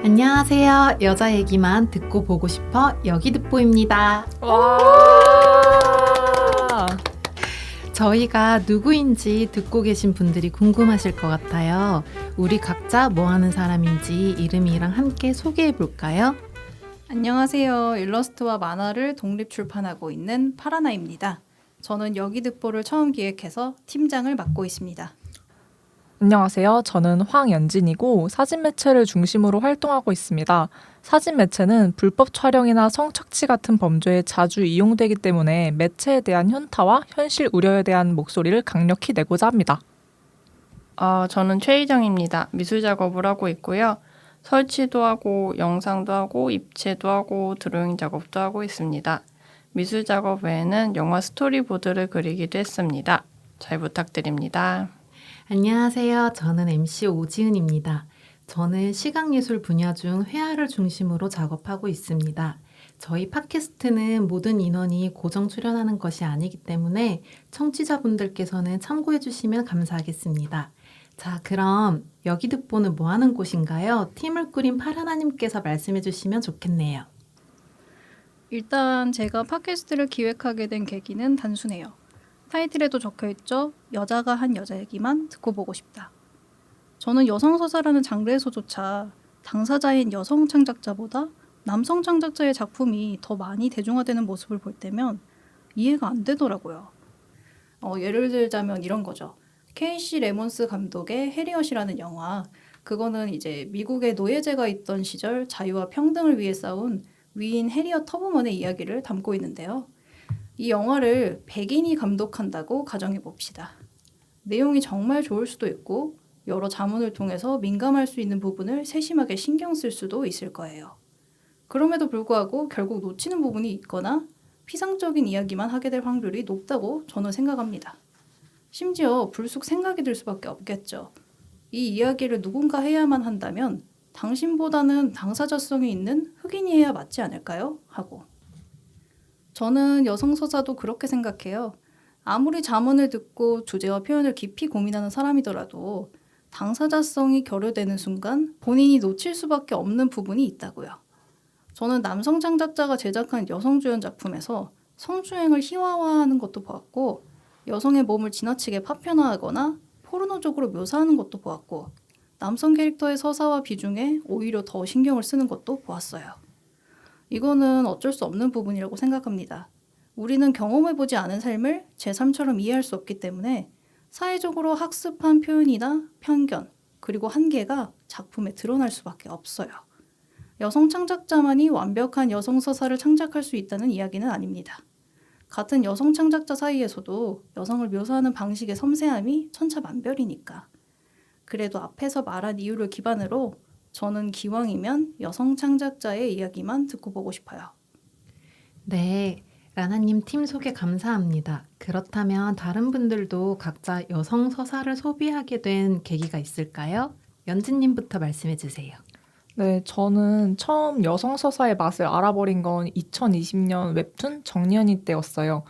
안녕하세요. 여자 얘기만 듣고 보고 싶어 여기듣보입니다. 와! 저희가 누구인지 듣고 계신 분들이 궁금하실 것 같아요. 우리 각자 뭐 하는 사람인지 이름이랑 함께 소개해 볼까요? 안녕하세요. 일러스트와 만화를 독립 출판하고 있는 파라나입니다. 저는 여기듣보를 처음 기획해서 팀장을 맡고 있습니다. 안녕하세요. 저는 황연진이고 사진 매체를 중심으로 활동하고 있습니다. 사진 매체는 불법 촬영이나 성착취 같은 범죄에 자주 이용되기 때문에 매체에 대한 현타와 현실 우려에 대한 목소리를 강력히 내고자 합니다. 저는 최희정입니다. 미술 작업을 하고 있고요. 설치도 하고 영상도 하고 입체도 하고 드로잉 작업도 하고 있습니다. 미술 작업 외에는 영화 스토리보드를 그리기도 했습니다. 잘 부탁드립니다. 안녕하세요. 저는 MC 오지은입니다. 저는 시각예술 분야 중 회화를 중심으로 작업하고 있습니다. 저희 팟캐스트는 모든 인원이 고정 출연하는 것이 아니기 때문에 청취자분들께서는 참고해 주시면 감사하겠습니다. 자, 그럼 여기듣보는 뭐 하는 곳인가요? 팀을 꾸린 파라나님께서 말씀해 주시면 좋겠네요. 일단 제가 팟캐스트를 기획하게 된 계기는 단순해요. 타이틀에도 적혀있죠. 여자가 한 여자 얘기만 듣고 보고 싶다. 저는 여성서사라는 장르에서조차 당사자인 여성 창작자보다 남성 창작자의 작품이 더 많이 대중화되는 모습을 볼 때면 이해가 안 되더라고요. 예를 들자면 이런 거죠. 케이시 레몬스 감독의 해리엇이라는 영화. 그거는 이제 미국에 노예제가 있던 시절 자유와 평등을 위해 싸운 위인 해리엇 터브먼의 이야기를 담고 있는데요. 이 영화를 백인이 감독한다고 가정해 봅시다. 내용이 정말 좋을 수도 있고 여러 자문을 통해서 민감할 수 있는 부분을 세심하게 신경 쓸 수도 있을 거예요. 그럼에도 불구하고 결국 놓치는 부분이 있거나 피상적인 이야기만 하게 될 확률이 높다고 저는 생각합니다. 심지어 불쑥 생각이 들 수밖에 없겠죠. 이 이야기를 누군가 해야만 한다면 당신보다는 당사자성이 있는 흑인이 해야 맞지 않을까요? 하고. 저는 여성서사도 그렇게 생각해요. 아무리 자문을 듣고 주제와 표현을 깊이 고민하는 사람이더라도 당사자성이 결여되는 순간 본인이 놓칠 수밖에 없는 부분이 있다고요. 저는 남성 창작자가 제작한 여성주연 작품에서 성추행을 희화화하는 것도 보았고 여성의 몸을 지나치게 파편화하거나 포르노적으로 묘사하는 것도 보았고 남성 캐릭터의 서사와 비중에 오히려 더 신경을 쓰는 것도 보았어요. 이거는 어쩔 수 없는 부분이라고 생각합니다. 우리는 경험해보지 않은 삶을 제3처럼 이해할 수 없기 때문에 사회적으로 학습한 표현이나 편견, 그리고 한계가 작품에 드러날 수밖에 없어요. 여성 창작자만이 완벽한 여성 서사를 창작할 수 있다는 이야기는 아닙니다. 같은 여성 창작자 사이에서도 여성을 묘사하는 방식의 섬세함이 천차만별이니까. 그래도 앞에서 말한 이유를 기반으로 저는 기왕이면 여성 창작자의 이야기만 듣고 보고 싶어요. 네, 라나님 팀 소개 감사합니다. 그렇다면 다른 분들도 각자 여성 서사를 소비하게 된 계기가 있을까요? 연진님부터 말씀해 주세요. 네, 저는 처음 여성 서사의 맛을 알아버린 건 2020년 웹툰 정년이 때였어요.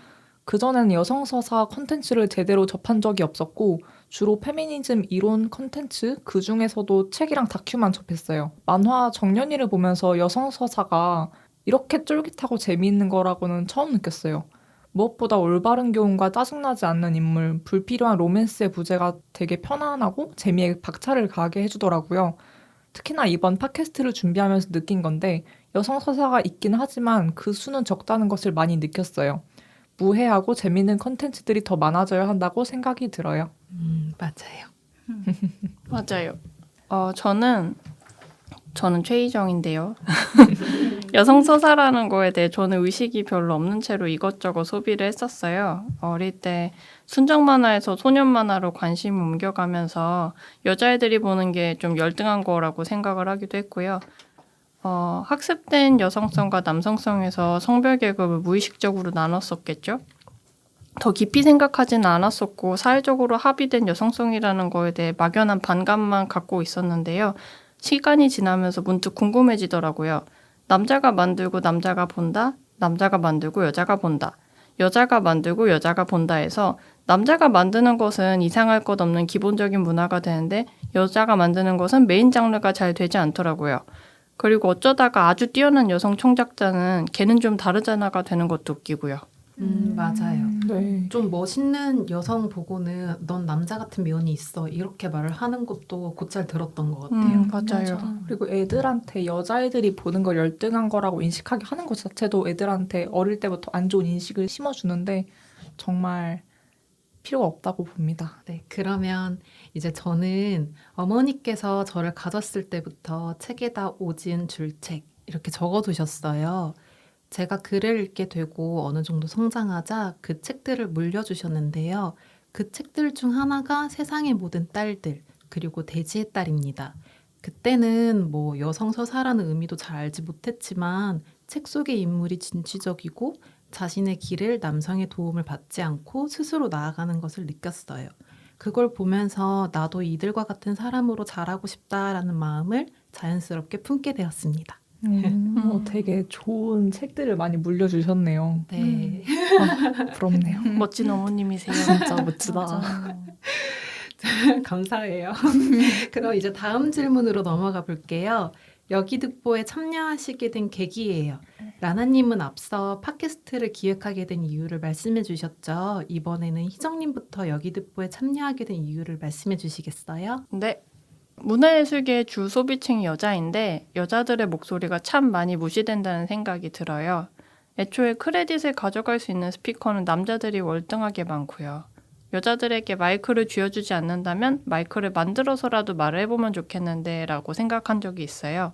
그전에는 여성 서사 콘텐츠를 제대로 접한 적이 없었고 주로 페미니즘 이론 콘텐츠 그중에서도 책이랑 다큐만 접했어요. 만화 정년이를 보면서 여성 서사가 이렇게 쫄깃하고 재미있는 거라고는 처음 느꼈어요. 무엇보다 올바른 교훈과 짜증나지 않는 인물, 불필요한 로맨스의 부재가 되게 편안하고 재미에 박차를 가하게 해주더라고요. 특히나 이번 팟캐스트를 준비하면서 느낀 건데 여성 서사가 있긴 하지만 그 수는 적다는 것을 많이 느꼈어요. 무해하고 재미있는 컨텐츠들이 더 많아져야 한다고 생각이 들어요. 맞아요. 맞아요. 저는 최희정인데요. 여성 서사라는 거에 대해 저는 의식이 별로 없는 채로 이것저것 소비를 했었어요. 어릴 때 순정 만화에서 소년 만화로 관심을 옮겨가면서 여자애들이 보는 게 좀 열등한 거라고 생각을 하기도 했고요. 학습된 여성성과 남성성에서 성별 계급을 무의식적으로 나눴었겠죠. 더 깊이 생각하지는 않았었고 사회적으로 합의된 여성성이라는 거에 대해 막연한 반감만 갖고 있었는데요. 시간이 지나면서 문득 궁금해지더라고요. 남자가 만들고 남자가 본다, 남자가 만들고 여자가 본다, 여자가 만들고 여자가 본다 해서 남자가 만드는 것은 이상할 것 없는 기본적인 문화가 되는데 여자가 만드는 것은 메인 장르가 잘 되지 않더라고요. 그리고 어쩌다가 아주 뛰어난 여성 총작자는 걔는 좀 다르잖아가 되는 것도 웃기고요. 맞아요. 네. 좀 멋있는 여성 보고는 넌 남자 같은 면이 있어 이렇게 말을 하는 것도 곧잘 들었던 것 같아요. 맞아요. 그리고 애들한테 여자애들이 보는 걸 열등한 거라고 인식하게 하는 것 자체도 애들한테 어릴 때부터 안 좋은 인식을 심어주는데 정말 필요가 없다고 봅니다. 네, 그러면 이제 저는 어머니께서 저를 가졌을 때부터 책에다 오진 줄 책 이렇게 적어두셨어요. 제가 글을 읽게 되고 어느 정도 성장하자 그 책들을 물려주셨는데요. 그 책들 중 하나가 세상의 모든 딸들 그리고 돼지의 딸입니다. 그때는 뭐 여성 서사라는 의미도 잘 알지 못했지만 책 속의 인물이 진취적이고 자신의 길을 남성의 도움을 받지 않고 스스로 나아가는 것을 느꼈어요. 그걸 보면서 나도 이들과 같은 사람으로 자라고 싶다라는 마음을 자연스럽게 품게 되었습니다. 되게 좋은 책들을 많이 물려주셨네요. 네. 부럽네요. 멋진 어머님이세요. 진짜 멋지다. 맞아요. 감사해요. 그럼 이제 다음 질문으로 넘어가 볼게요. 여기듣보에 참여하시게 된 계기예요. 라나님은 앞서 팟캐스트를 기획하게 된 이유를 말씀해 주셨죠. 이번에는 희정님부터 여기듣보에 참여하게 된 이유를 말씀해 주시겠어요? 네. 문화예술계의 주 소비층이 여자인데 여자들의 목소리가 참 많이 무시된다는 생각이 들어요. 애초에 크레딧을 가져갈 수 있는 스피커는 남자들이 월등하게 많고요. 여자들에게 마이크를 쥐어주지 않는다면 마이크를 만들어서라도 말을 해보면 좋겠는데 라고 생각한 적이 있어요.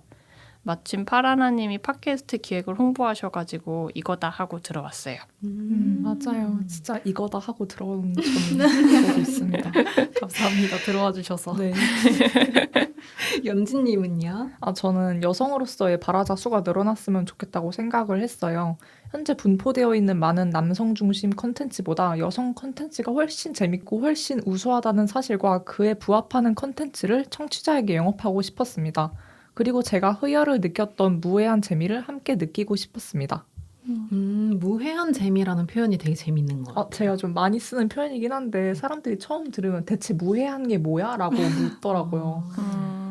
마침 파라나님이 팟캐스트 기획을 홍보하셔가지고 이거다 하고 들어왔어요. 맞아요. 진짜 이거다 하고 들어온 적이 있습니다. 감사합니다. 들어와 주셔서. 네. 연진님은요? 저는 여성으로서의 발화자 수가 늘어났으면 좋겠다고 생각을 했어요. 현재 분포되어 있는 많은 남성 중심 컨텐츠보다 여성 컨텐츠가 훨씬 재밌고 훨씬 우수하다는 사실과 그에 부합하는 컨텐츠를 청취자에게 영업하고 싶었습니다. 그리고 제가 희열을 느꼈던 무해한 재미를 함께 느끼고 싶었습니다. 무해한 재미라는 표현이 되게 재밌는 것 같아요. 제가 좀 많이 쓰는 표현이긴 한데 사람들이 처음 들으면 대체 무해한 게 뭐야? 라고 묻더라고요.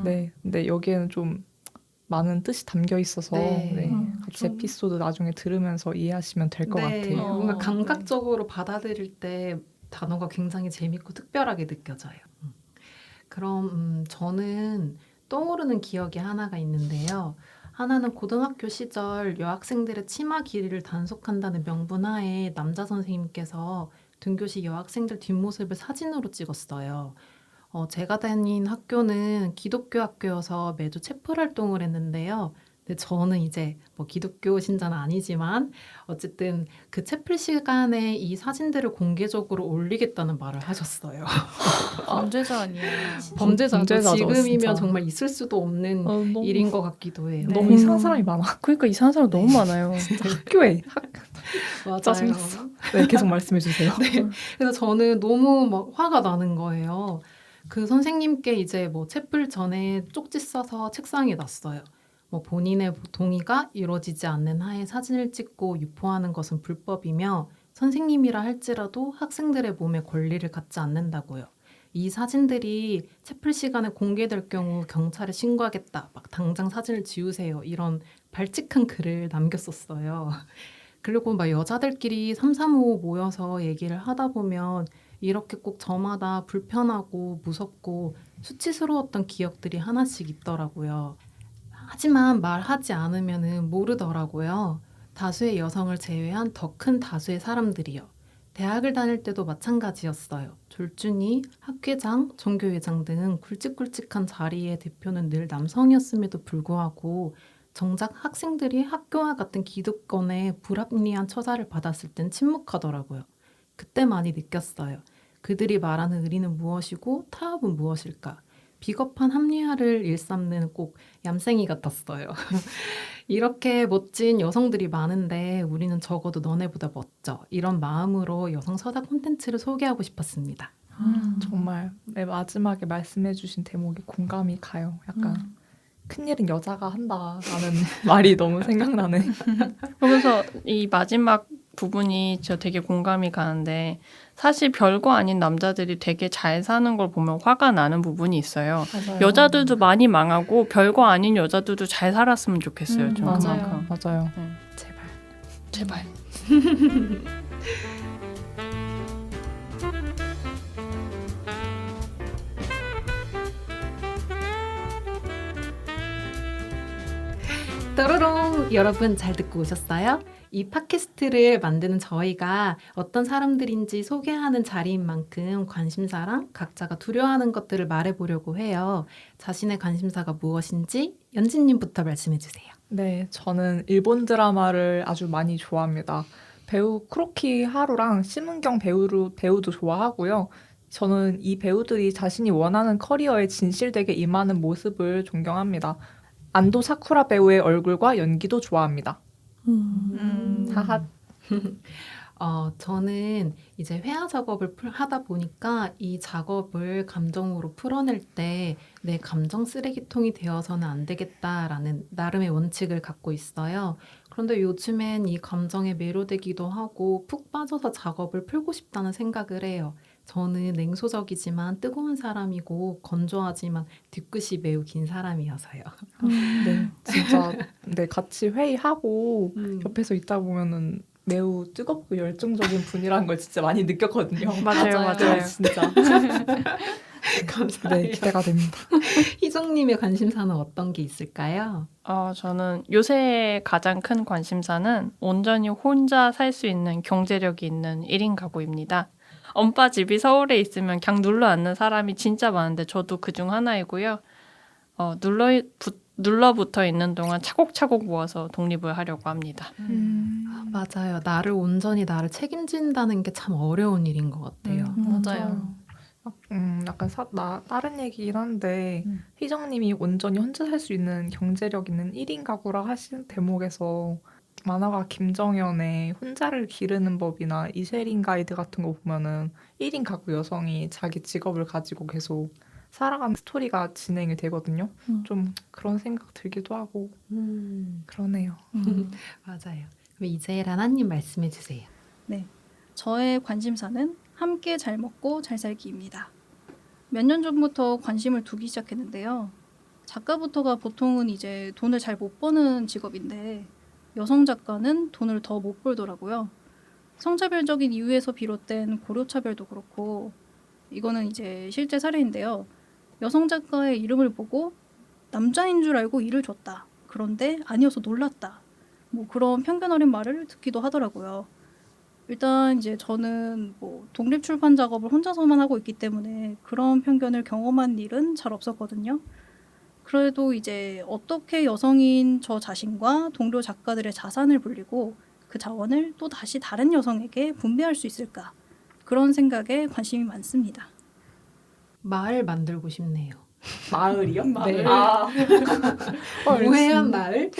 네, 근데 여기에는 좀 많은 뜻이 담겨 있어서 네. 같이 에피소드 나중에 들으면서 이해하시면 될 것 네, 같아요. 뭔가 감각적으로 받아들일 때 단어가 굉장히 재밌고 특별하게 느껴져요. 그럼 저는 떠오르는 기억이 하나가 있는데요. 하나는 고등학교 시절 여학생들의 치마 길이를 단속한다는 명분하에 남자 선생님께서 등교시 여학생들 뒷모습을 사진으로 찍었어요. 제가 다닌 학교는 기독교 학교여서 매주 채플 활동을 했는데요. 근데 저는 이제 뭐 기독교 신자는 아니지만 어쨌든 그 채플 시간에 이 사진들을 공개적으로 올리겠다는 말을 하셨어요. 범죄자 아니에요. 범죄자죠. 범죄자죠, 지금이면 진짜. 정말 있을 수도 없는 너무, 일인 것 같기도 해요. 너무 이상한 사람이 많아. 그러니까 이상한 사람 너무 많아요. 학교에. 맞아요. 짜증났어. 네, 계속 말씀해 주세요. 그래서 저는 너무 막 화가 나는 거예요. 그 선생님께 이제 뭐 채플 전에 쪽지 써서 책상에 놨어요. 뭐 본인의 동의가 이루어지지 않는 하에 사진을 찍고 유포하는 것은 불법이며 선생님이라 할지라도 학생들의 몸에 권리를 갖지 않는다고요. 이 사진들이 채플 시간에 공개될 경우 경찰에 신고하겠다. 막 당장 사진을 지우세요. 이런 발칙한 글을 남겼었어요. 그리고 막 여자들끼리 335 모여서 얘기를 하다 보면 이렇게 꼭 저마다 불편하고 무섭고 수치스러웠던 기억들이 하나씩 있더라고요. 하지만 말하지 않으면 모르더라고요. 다수의 여성을 제외한 더 큰 다수의 사람들이요. 대학을 다닐 때도 마찬가지였어요. 졸준이, 학회장, 전교회장 등 굵직굵직한 자리의 대표는 늘 남성이었음에도 불구하고 정작 학생들이 학교와 같은 기득권에 불합리한 처사를 받았을 땐 침묵하더라고요. 그때 많이 느꼈어요. 그들이 말하는 의리는 무엇이고 타협은 무엇일까? 비겁한 합리화를 일삼는 꼭 얌생이 같았어요. 이렇게 멋진 여성들이 많은데 우리는 적어도 너네보다 멋져. 이런 마음으로 여성 서사 콘텐츠를 소개하고 싶었습니다. 정말 마지막에 말씀해 주신 대목이 공감이 가요. 약간 큰일은 여자가 한다라는 말이 너무 생각나네. 그러면서 이 마지막 부분이 저 되게 공감이 가는데 사실 별거 아닌 남자들이 되게 잘 사는 걸 보면 화가 나는 부분이 있어요. 맞아요. 여자들도 많이 망하고 별거 아닌 여자들도 잘 살았으면 좋겠어요. 좀 맞아요. 그만큼. 맞아요. 제발. 제발. 또로롱! 여러분 잘 듣고 오셨어요? 이 팟캐스트를 만드는 저희가 어떤 사람들인지 소개하는 자리인 만큼 관심사랑 각자가 두려워하는 것들을 말해보려고 해요. 자신의 관심사가 무엇인지 연진님부터 말씀해주세요. 네, 저는 일본 드라마를 아주 많이 좋아합니다. 배우 쿠로키 하루랑 심은경 배우도 좋아하고요. 저는 이 배우들이 자신이 원하는 커리어에 진실되게 임하는 모습을 존경합니다. 안도 사쿠라 배우의 얼굴과 연기도 좋아합니다. 하하. 저는 이제 회화 작업을 하다 보니까 이 작업을 감정으로 풀어낼 때 내 감정 쓰레기통이 되어서는 안 되겠다라는 나름의 원칙을 갖고 있어요. 그런데 요즘엔 이 감정에 매료되기도 하고 푹 빠져서 작업을 풀고 싶다는 생각을 해요. 저는 냉소적이지만 뜨거운 사람이고 건조하지만 뒤끝이 매우 긴 사람이어서요. 네, 진짜 네, 같이 회의하고 옆에서 있다 보면은 매우 뜨겁고 열정적인 분이라는 걸 진짜 많이 느꼈거든요. 맞아요, 맞아요. 진짜. 감사해요. 네, 기대가 됩니다. 희정님의 관심사는 어떤 게 있을까요? 저는 요새 가장 큰 관심사는 온전히 혼자 살 수 있는 경제력이 있는 1인 가구입니다. 엄빠 집이 서울에 있으면 그냥 눌러 앉는 사람이 진짜 많은데 저도 그중 하나이고요. 눌러붙어 있는 동안 차곡차곡 모아서 독립을 하려고 합니다. 맞아요. 나를 책임진다는 게 참 어려운 일인 것 같아요. 맞아요. 약간 다른 얘기긴 한데 희정님이 온전히 혼자 살 수 있는 경제력 있는 1인 가구라 하신 대목에서 만화가 김정연의 혼자를 기르는 법이나 이세린 가이드 같은 거 보면은 1인 가구 여성이 자기 직업을 가지고 계속 살아가는 스토리가 진행이 되거든요. 좀 그런 생각 들기도 하고 그러네요. 맞아요. 그럼 이제 라나님 말씀해 주세요. 저의 관심사는 함께 잘 먹고 잘 살기입니다. 몇 년 전부터 관심을 두기 시작했는데요. 작가부터가 보통은 이제 돈을 잘 못 버는 직업인데 여성 작가는 돈을 더 못 벌더라고요. 성차별적인 이유에서 비롯된 고려차별도 그렇고 이거는 이제 실제 사례인데요. 여성 작가의 이름을 보고 남자인 줄 알고 일을 줬다. 그런데 아니어서 놀랐다. 뭐 그런 편견 어린 말을 듣기도 하더라고요. 일단 이제 저는 뭐 독립 출판 작업을 혼자서만 하고 있기 때문에 그런 편견을 경험한 일은 잘 없었거든요. 그래도 이제 어떻게 여성인 저 자신과 동료 작가들의 자산을 불리고 그 자원을 또 다시 다른 여성에게 분배할 수 있을까? 그런 생각에 관심이 많습니다. 마을 만들고 싶네요. 마을이요? 네. 오해한 마을?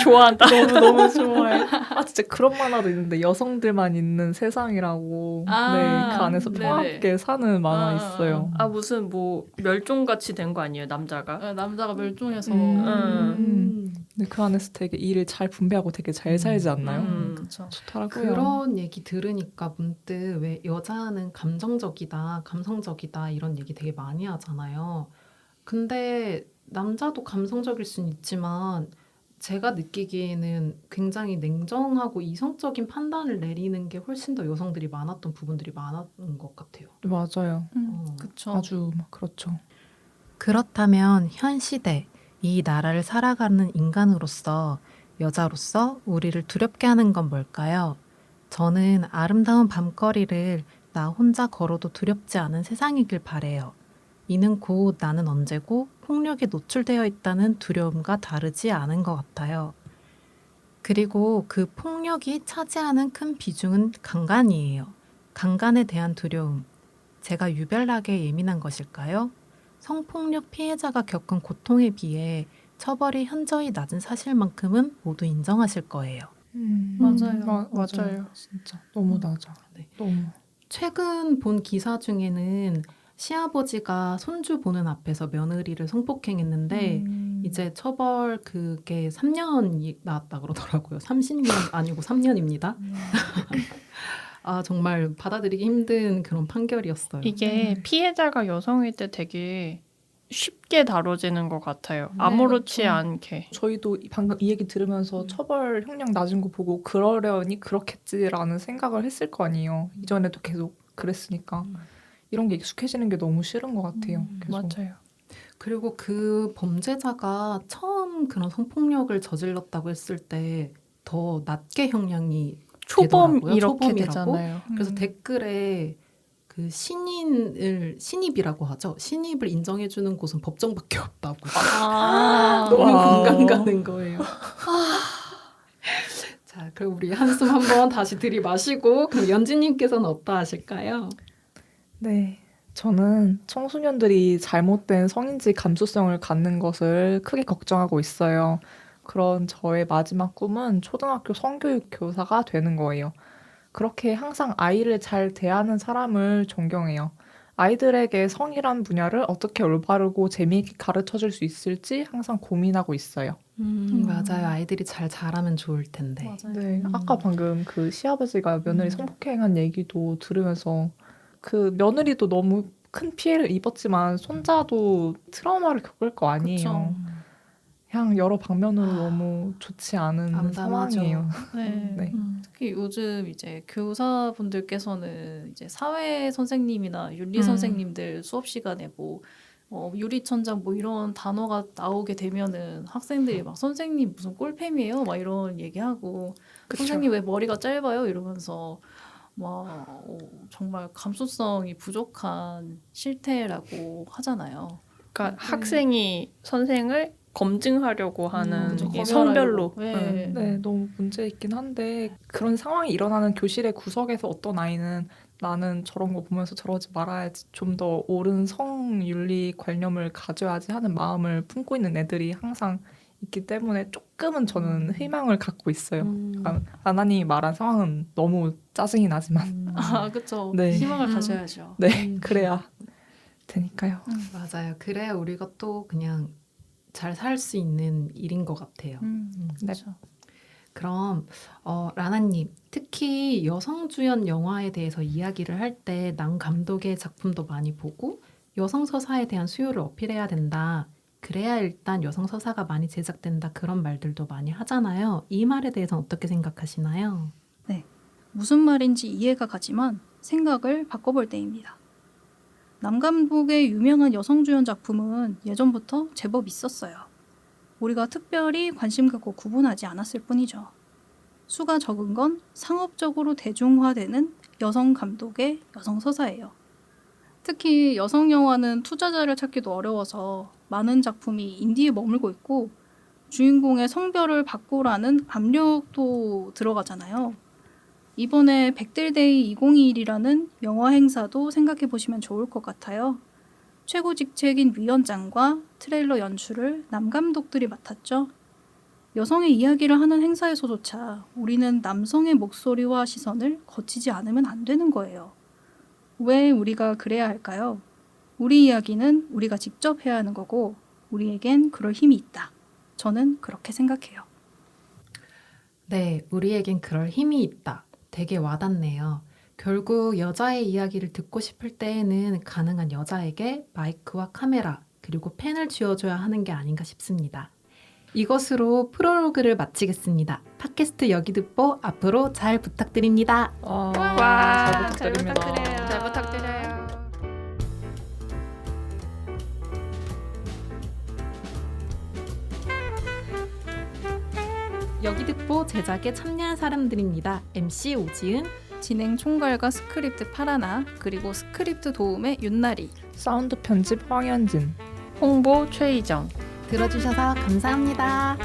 좋아한다. 너무 좋아해. 진짜 그런 만화도 있는데 여성들만 있는 세상이라고. 네, 그 안에서 네네. 평화롭게 사는 만화 있어요. 무슨 뭐 멸종같이 된 거 아니에요, 남자가? 남자가 멸종해서 근데 그 안에서 되게 일을 잘 분배하고 되게 잘 살지 않나요? 그렇죠. 좋더라고요. 그런 얘기 들으니까 문득 왜 여자는 감정적이다, 감성적이다 이런 얘기 되게 많이 하잖아요. 근데 남자도 감성적일 순 있지만 제가 느끼기에는 굉장히 냉정하고 이성적인 판단을 내리는 게 훨씬 더 여성들이 많았던 부분들이 많았던 것 같아요. 맞아요. 그렇죠. 아주 그렇죠. 그렇다면 현 시대 이 나라를 살아가는 인간으로서 여자로서 우리를 두렵게 하는 건 뭘까요? 저는 아름다운 밤거리를 나 혼자 걸어도 두렵지 않은 세상이길 바래요. 이는 곧 나는 언제고 폭력에 노출되어 있다는 두려움과 다르지 않은 것 같아요. 그리고 그 폭력이 차지하는 큰 비중은 강간이에요. 강간에 대한 두려움. 제가 유별나게 예민한 것일까요? 성폭력 피해자가 겪은 고통에 비해 처벌이 현저히 낮은 사실만큼은 모두 인정하실 거예요. 맞아요. 맞아요. 진짜 너무 낮아. 네. 너무. 최근 본 기사 중에는 시아버지가 손주 보는 앞에서 며느리를 성폭행했는데 이제 처벌 그게 3년이 나왔다 그러더라고요. 30년 아니고 3년입니다. 아, 정말 받아들이기 힘든 그런 판결이었어요. 이게 피해자가 여성일 때 되게 쉽게 다뤄지는 것 같아요. 아무렇지 그렇죠. 않게. 저희도 방금 이 얘기 들으면서 처벌 형량 낮은 거 보고 그러려니 그렇겠지라는 생각을 했을 거 아니에요. 이전에도 계속 그랬으니까. 이런 게 익숙해지는 게 너무 싫은 것 같아요. 계속. 맞아요. 그리고 그 범죄자가 처음 그런 성폭력을 저질렀다고 했을 때 더 낮게 형량이 초범 되더라고요. 이렇게 초범이라고. 되잖아요. 그래서 댓글에 그 신입이라고 하죠. 신입을 인정해주는 곳은 법정밖에 없다고. 너무 와. 공감 가는 거예요. 자, 그럼 우리 한숨 한번 다시 들이마시고 그럼 연지님께서는 어떠하실까요? 네. 저는 청소년들이 잘못된 성인지 감수성을 갖는 것을 크게 걱정하고 있어요. 그런 저의 마지막 꿈은 초등학교 성교육 교사가 되는 거예요. 그렇게 항상 아이를 잘 대하는 사람을 존경해요. 아이들에게 성이란 분야를 어떻게 올바르고 재미있게 가르쳐 줄 수 있을지 항상 고민하고 있어요. 맞아요. 아이들이 잘 자라면 좋을 텐데. 맞아요. 네, 아까 방금 그 시아버지가 며느리 성폭행한 얘기도 들으면서 그 며느리도 너무 큰 피해를 입었지만 손자도 트라우마를 겪을 거 아니에요. 그냥 여러 방면으로 너무 좋지 않은 암담하죠. 상황이에요. 네. 네. 특히 요즘 이제 교사분들께서는 이제 사회 선생님이나 윤리 선생님들 수업 시간에 뭐 유리천장 뭐 이런 단어가 나오게 되면은 학생들이 막 선생님 무슨 꼴팸이에요? 막 이런 얘기하고 선생님 왜 머리가 짧아요? 이러면서 막 정말 감수성이 부족한 실태라고 하잖아요. 그러니까 학생이 선생을 검증하려고 하는 그죠. 이게 검열하려고. 성별로. 네. 네, 너무 문제 있긴 한데 그런 상황이 일어나는 교실의 구석에서 어떤 아이는 나는 저런 거 보면서 저러지 말아야지 좀 더 옳은 성윤리 관념을 가져야지 하는 마음을 품고 있는 애들이 항상 있기 때문에 조금은 저는 희망을 갖고 있어요. 아나님이 말한 상황은 너무 짜증이 나지만 아, 그렇죠. 네. 희망을 가져야죠. 네, 그래야 되니까요. 맞아요. 그래야 우리가 또 그냥 잘 살 수 있는 일인 것 같아요. 네. 그렇죠. 그럼 라나님, 특히 여성 주연 영화에 대해서 이야기를 할 때 남 감독의 작품도 많이 보고 여성 서사에 대한 수요를 어필해야 된다. 그래야 일단 여성 서사가 많이 제작된다. 그런 말들도 많이 하잖아요. 이 말에 대해서는 어떻게 생각하시나요? 무슨 말인지 이해가 가지만 생각을 바꿔볼 때입니다. 남 감독의 유명한 여성 주연 작품은 예전부터 제법 있었어요. 우리가 특별히 관심 갖고 구분하지 않았을 뿐이죠. 수가 적은 건 상업적으로 대중화되는 여성 감독의 여성 서사예요. 특히 여성 영화는 투자자를 찾기도 어려워서 많은 작품이 인디에 머물고 있고 주인공의 성별을 바꾸라는 압력도 들어가잖아요. 이번에 백들데이 2021이라는 영화 행사도 생각해 보시면 좋을 것 같아요. 최고 직책인 위원장과 트레일러 연출을 남 감독들이 맡았죠. 여성의 이야기를 하는 행사에서조차 우리는 남성의 목소리와 시선을 거치지 않으면 안 되는 거예요. 왜 우리가 그래야 할까요? 우리 이야기는 우리가 직접 해야 하는 거고 우리에겐 그럴 힘이 있다. 저는 그렇게 생각해요. 네, 우리에겐 그럴 힘이 있다. 되게 와닿네요. 결국 여자의 이야기를 듣고 싶을 때에는 가능한 여자에게 마이크와 카메라 그리고 펜을 쥐어줘야 하는 게 아닌가 싶습니다. 이것으로 프롤로그를 마치겠습니다. 팟캐스트 여기듣보 앞으로 잘 부탁드립니다. 와, 잘 부탁드립니다. 잘 부탁드려요. 여기듣보 제작에 참여한 사람들입니다. MC 오지은, 진행 총괄과 스크립트 파라나 그리고 스크립트 도움의 윤나리. 사운드 편집 황현진. 홍보 최희정. 들어주셔서 감사합니다.